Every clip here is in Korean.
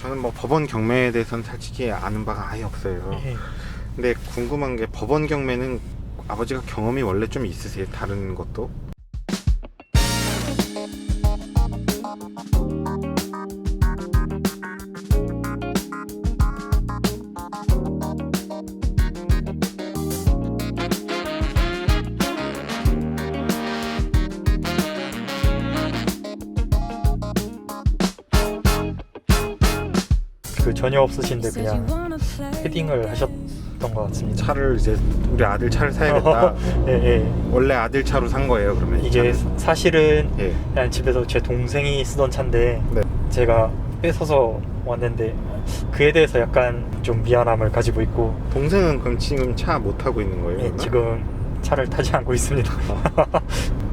저는 뭐 법원 경매에 대해서는 솔직히 아는 바가 아예 없어요. 근데 궁금한 게 법원 경매는 아버지가 경험이 원래 좀 있으세요? 다른 것도? 그 전혀 없으신데 그냥 헤딩을 하셨던 것 같습니다. 차를 이제 우리 아들 차를 사야겠다. 예. 원래 아들 차로 산 거예요, 그러면? 이 이게 차는? 사실은 예. 그냥 집에서 제 동생이 쓰던 차인데 네. 제가 뺏어서 왔는데 그에 대해서 약간 좀 미안함을 가지고 있고. 동생은 그럼 지금 차 못 타고 있는 거예요? 예, 그러면? 지금 차를 타지 않고 있습니다.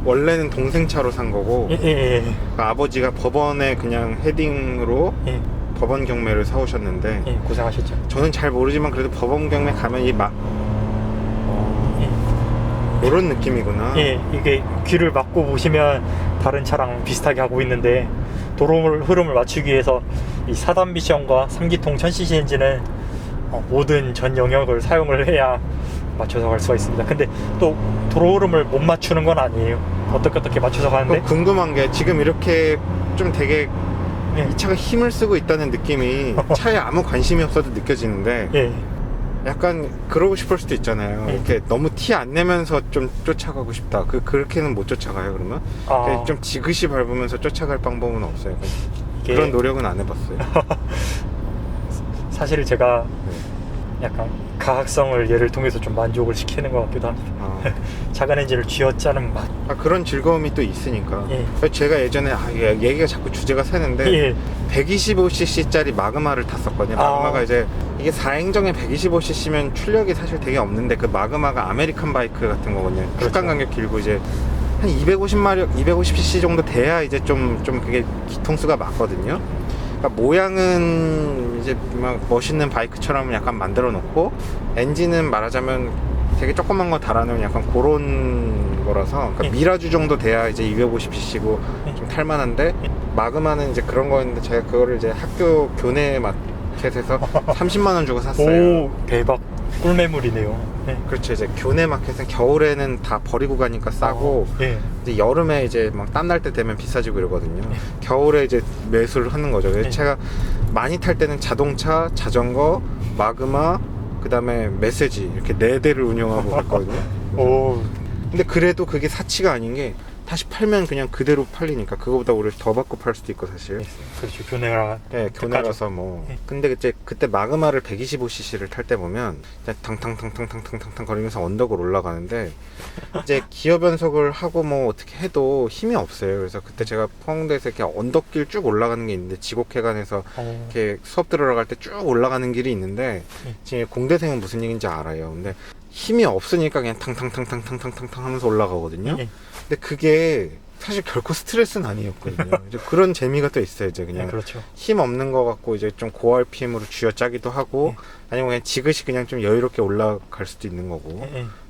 원래는 동생 차로 산 거고 예. 그러니까 아버지가 법원에 그냥 헤딩으로 예. 법원 경매를 사오셨는데 예, 고생하셨죠. 저는 잘 모르지만 그래도 법원 경매 가면 이런 느낌이구나. 예, 이게 귀를 막고 보시면 다른 차랑 비슷하게 하고 있는데 도로 흐름을 맞추기 위해서 이 4단 미션과 3기통 1000cc 엔진은 모든 전 영역을 사용을 해야 맞춰서 갈 수가 있습니다. 근데 또 도로 흐름을 못 맞추는 건 아니에요. 어떻게 맞춰서 가는데 궁금한 게 지금 이렇게 좀 되게 예. 이 차가 힘을 쓰고 있다는 느낌이 차에 아무 관심이 없어도 느껴지는데 예. 약간 그러고 싶을 수도 있잖아요. 예. 이렇게 너무 티 안 내면서 좀 쫓아가고 싶다. 그렇게는 못 쫓아가요, 그러면? 이렇게 좀 지그시 밟으면서 쫓아갈 방법은 없어요. 그런 노력은 안 해봤어요. 사실 제가 네. 약간 가학성을 얘를 통해서 좀 만족을 시키는 것 같기도 합니다. 작은 엔진을 쥐어짜는 맛. 그런 즐거움이 또 있으니까. 예. 제가 예전에 얘기가 자꾸 주제가 새는데 예. 125cc짜리 마그마를 탔었거든요. 마그마가 이제 이게 4행정에 125cc면 출력이 사실 되게 없는데 그 마그마가 아메리칸 바이크 같은 거거든요. 그렇죠. 축간 간격 길고 이제 한 250마력, 250cc 정도 돼야 이제 좀 그게 기통수가 맞거든요. 그러니까 모양은 이제 막 멋있는 바이크처럼 약간 만들어 놓고 엔진은 말하자면 되게 조그만 거 달아놓은 약간 그런 거라서 그러니까 미라주 정도 돼야 이제 250cc고 좀 탈만한데 마그마는 이제 그런 거였는데 제가 그거를 이제 학교 교내 마켓에서 30만 원 주고 샀어요. 오, 대박. 꿀매물이네요. 네. 그렇죠. 이제 교내 마켓은 겨울에는 다 버리고 가니까 싸고 예. 이제 여름에 이제 막 땀날 때 되면 비싸지고 이러거든요. 겨울에 이제 매수를 하는 거죠. 그래서 제가 많이 탈 때는 자동차, 자전거, 마그마, 그 다음에 메시지 이렇게 4대를 운영하고 갔거든요. 오. 근데 그래도 그게 사치가 아닌 게 다시 팔면 그냥 그대로 팔리니까 그거보다 오히려 더 받고 팔 수도 있고 사실. 그렇죠. 교내라. 네, 교내라서 뭐. 근데 그때 마그마를 125cc를 탈 때 보면 그냥 탕탕탕탕탕탕탕 거리면서 언덕을 올라가는데 이제 기어 변속을 하고 뭐 어떻게 해도 힘이 없어요. 그래서 그때 제가 포항대에서 이렇게 언덕길 쭉 올라가는 게 있는데 지곡해관에서 이렇게 수업 들어갈 때 쭉 올라가는 길이 있는데 지금 공대생은 무슨 얘기인지 알아요. 근데 힘이 없으니까 그냥 탕탕탕탕탕탕탕 하면서 올라가거든요. 근데 그게 사실 결코 스트레스는 아니었거든요. 이제 그런 재미가 또 있어요. 이제 그냥 그렇죠. 힘 없는 거 같고 이제 좀 고RPM으로 쥐어짜기도 하고 아니면 그냥 지그시 그냥 좀 여유롭게 올라갈 수도 있는 거고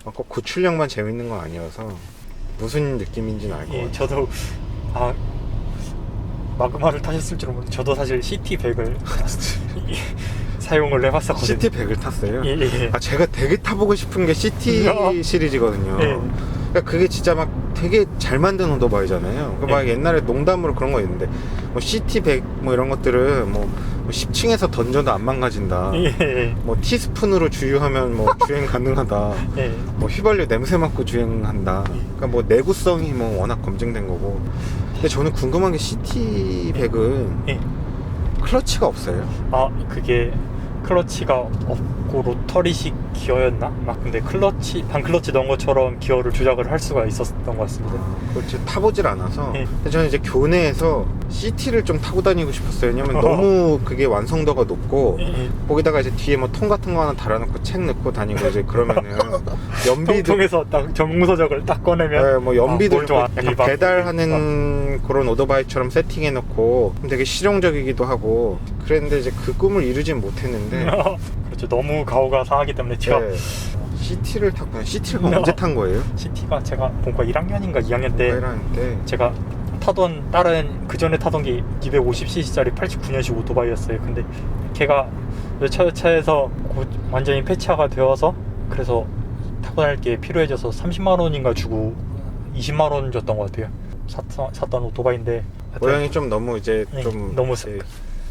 꼭 구출력만 재밌는 건 아니어서 무슨 느낌인지는 알 것 같아요. 저도 마그마를 타셨을 줄은 모르는데 저도 사실 CT100을 사용을 해봤었거든요. CT100을 탔어요? 예. 제가 되게 타보고 싶은 게 CT 시리즈거든요. 그러니까 그게 진짜 막 되게 잘 만든 오토바이잖아요. 막 옛날에 농담으로 그런 거 있는데 뭐 CT100 뭐 이런 것들은 뭐 10층에서 던져도 안 망가진다. 뭐 티스푼으로 주유하면 뭐 주행 가능하다. 뭐 휘발유 냄새 맡고 주행한다. 그러니까 뭐 내구성이 뭐 워낙 검증된 거고. 근데 저는 궁금한 게 CT100은 클러치가 없어요. 그게 클러치가 없고 로터리식 기어였나? 근데 반클러치 넣은 것처럼 기어를 조작을 할 수가 있었던 것 같습니다. 그렇지, 타보질 않아서. 근데 저는 이제 교내에서 CT를 좀 타고 다니고 싶었어요. 왜냐면 너무 그게 완성도가 높고 거기다가 이제 뒤에 뭐 통 같은 거 하나 달아놓고 책 넣고 다니고 이제 그러면은 연비도 통에서 딱 전문서적을 딱 꺼내면 뭐 연비도 좀 약간 일반 배달하는 그런 오토바이처럼 세팅해놓고 되게 실용적이기도 하고 그랬는데 이제 그 꿈을 이루진 못했는데 그렇죠. 너무 가오가 상하기 때문에 제가 CT를 탔구나. CT를 언제 탄 거예요? CT가 제가 본과 1학년인가 2학년 때 때 제가 타던 다른 그 전에 타던 게 250cc짜리 89년식 오토바이였어요. 근데 걔가 여차여차해서 완전히 폐차가 되어서 그래서 타고 다닐 게 필요해져서 30만 원인가 주고 20만 원 줬던 것 같아요. 샀던 오토바이인데 모양이 좀 너무 이제 예, 좀 너무 이제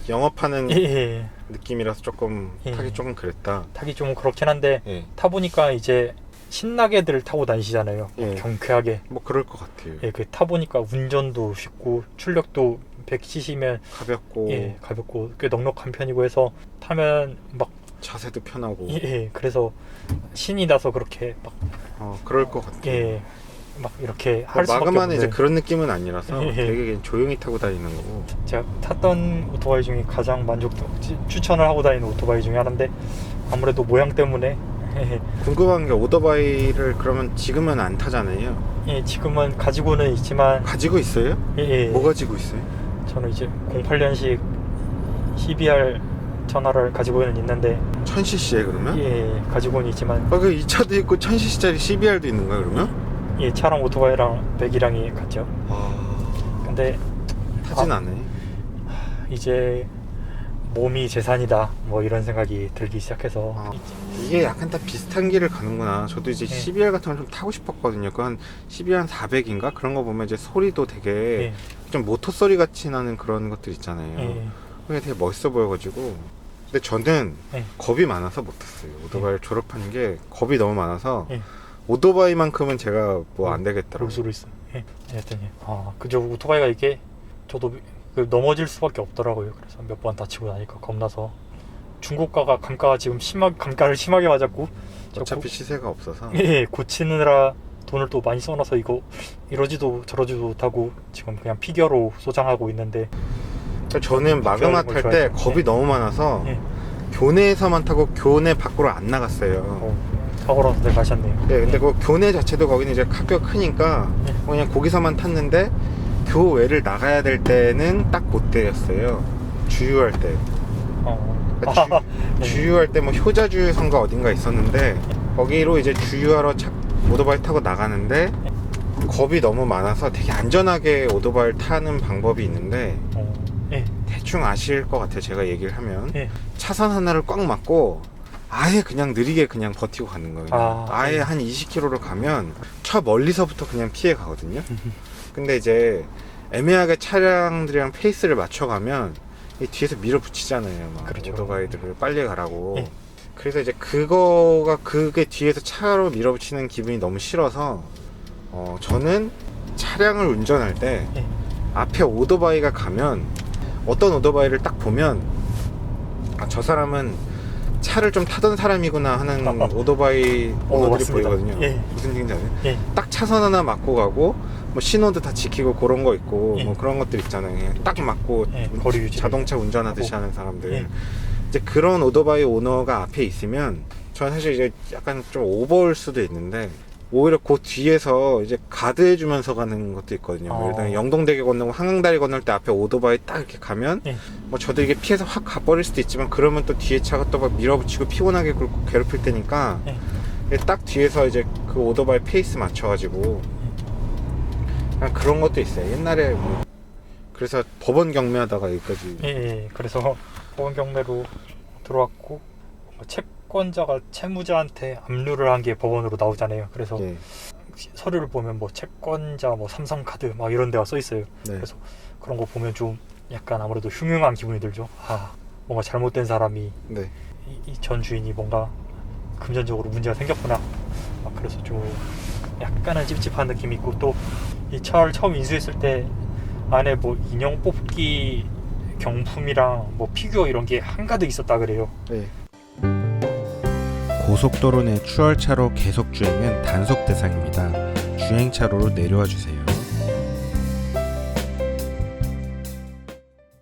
영업하는 예. 느낌이라서 조금 예. 타기 조금 그랬다. 타기 좀 그렇긴 한데 예. 타보니까 이제 신나게들 타고 다니시잖아요. 예. 경쾌하게. 뭐 그럴 것 같아요. 예, 그 타보니까 운전도 쉽고 출력도 100cc면 가볍고 예, 가볍고 꽤 넉넉한 편이고 해서 타면 막 자세도 편하고 예, 그래서 신이 나서 그렇게 막 그럴 것 같아요. 예, 막 이렇게 할 수밖에 마그마는 이제 없는데 그런 느낌은 아니라서 예. 되게 그냥 조용히 타고 다니는 거고. 제가 탔던 오토바이 중에 가장 추천을 하고 다니는 오토바이 중에 하나인데 아무래도 모양 때문에 궁금한 게 오토바이를 그러면 지금은 안 타잖아요. 예, 지금은 가지고는 있지만 가지고 있어요? 예, 뭐 가지고 있어요? 저는 이제 08년식 CBR 전화를 가지고는 있는데 1000cc에 그러면? 예, 가지고는 있지만 그 이 차도 있고 1000cc짜리 CBR도 있는 거야 그러면? 예, 차랑 오토바이랑 배기량이 같죠. 근데 타진 않네. 이제 몸이 재산이다 뭐 이런 생각이 들기 시작해서 이게 약간 다 비슷한 길을 가는구나. 저도 이제 예. CBR 같은 걸 좀 타고 싶었거든요. 그 한 CBR 한 400인가? 그런 거 보면 이제 소리도 되게 예, 좀 모터 소리 같이 나는 그런 것들 있잖아요. 예, 그게 되게 멋있어 보여가지고. 근데 저는 예. 겁이 많아서 못 탔어요. 오토바이를 졸업하는 게 겁이 너무 많아서 예. 오토바이만큼은 제가 뭐 안 그럴 되겠더라고요. 수도 있어. 예, 하여튼 그저 오토바이가 이게 저도 넘어질 수밖에 없더라고요. 그래서 몇 번 다치고 나니까 겁나서 중고가가 감가가 지금 감가를 심하게 맞았고 어차피 시세가 없어서. 예, 고치느라 돈을 또 많이 써놔서 이거 이러지도 저러지도 못하고 지금 그냥 피겨로 소장하고 있는데 저는 마그마 탈 때 겁이 예. 너무 많아서 예. 교내에서만 타고 교내 밖으로 안 나갔어요. 타고라서 내 가셨네요. 네, 근데 그 교내 자체도 거기는 이제 학교가 크니까 예. 그냥 거기서만 탔는데 교외를 나가야 될 때는 딱 그때였어요. 주유할 때. 그러니까 예. 주유할 때 뭐 효자주유소인가 어딘가 있었는데 거기로 이제 주유하러 오토바이 타고 나가는데 겁이 너무 많아서 되게 안전하게 오토바이를 타는 방법이 있는데 예. 대충 아실 것 같아요. 제가 얘기를 하면 예. 차선 하나를 꽉 막고 아예 그냥 느리게 그냥 버티고 가는 거예요. 아예 예. 한 20km를 가면 저 멀리서부터 그냥 피해 가거든요. 근데 이제 애매하게 차량들이랑 페이스를 맞춰가면 이 뒤에서 밀어붙이잖아요. 막 그렇죠. 오토바이들을 빨리 가라고. 예. 그래서 이제 그게 뒤에서 차로 밀어붙이는 기분이 너무 싫어서 저는 차량을 운전할 때 예. 앞에 오토바이가 가면 어떤 오토바이를 딱 보면 저 사람은 차를 좀 타던 사람이구나 하는 오토바이 오너들이 맞습니다. 보이거든요. 예. 무슨 얘기인지 아세요? 예. 딱 차선 하나 막고 가고 뭐 신호도 다 지키고 그런 거 있고 예. 뭐 그런 것들 있잖아요. 그냥 딱 막고 예, 거리 유지. 자동차 운전하듯이 하는 사람들. 예. 이제 그런 오토바이 오너가 앞에 있으면 저는 사실 이제 약간 좀 오버올 수도 있는데 오히려 그 뒤에서 이제 가드해주면서 가는 것도 있거든요. 예를 들어 영동대교 건너고 한강다리 건널 때 앞에 오토바이 딱 이렇게 가면 예. 뭐 저도 이게 피해서 확 가버릴 수도 있지만 그러면 또 뒤에 차가 또 막 밀어붙이고 피곤하게 괴롭힐 테니까 예. 딱 뒤에서 이제 그 오토바이 페이스 맞춰가지고 그냥 그런 것도 있어요. 옛날에 뭐 그래서 법원 경매하다가 여기까지. 예. 그래서 보험 경매로 들어왔고 채권자가 채무자한테 압류를 한 게 법원으로 나오잖아요. 그래서 예. 서류를 보면 뭐 채권자 뭐 삼성카드 막 이런 데가 써 있어요. 네. 그래서 그런 거 보면 좀 약간 아무래도 흉흉한 기분이 들죠. 뭔가 잘못된 사람이 네. 이 전 주인이 뭔가 금전적으로 문제가 생겼구나. 그래서 좀 약간은 찝찝한 느낌이 있고 또 이 차를 처음 인수했을 때 안에 뭐 인형 뽑기 경품이랑 뭐 피규어 이런 게 한가득 있었다 그래요. 네. 고속도로 내 추월차로 계속 주행은 단속 대상입니다. 주행차로로 내려와 주세요.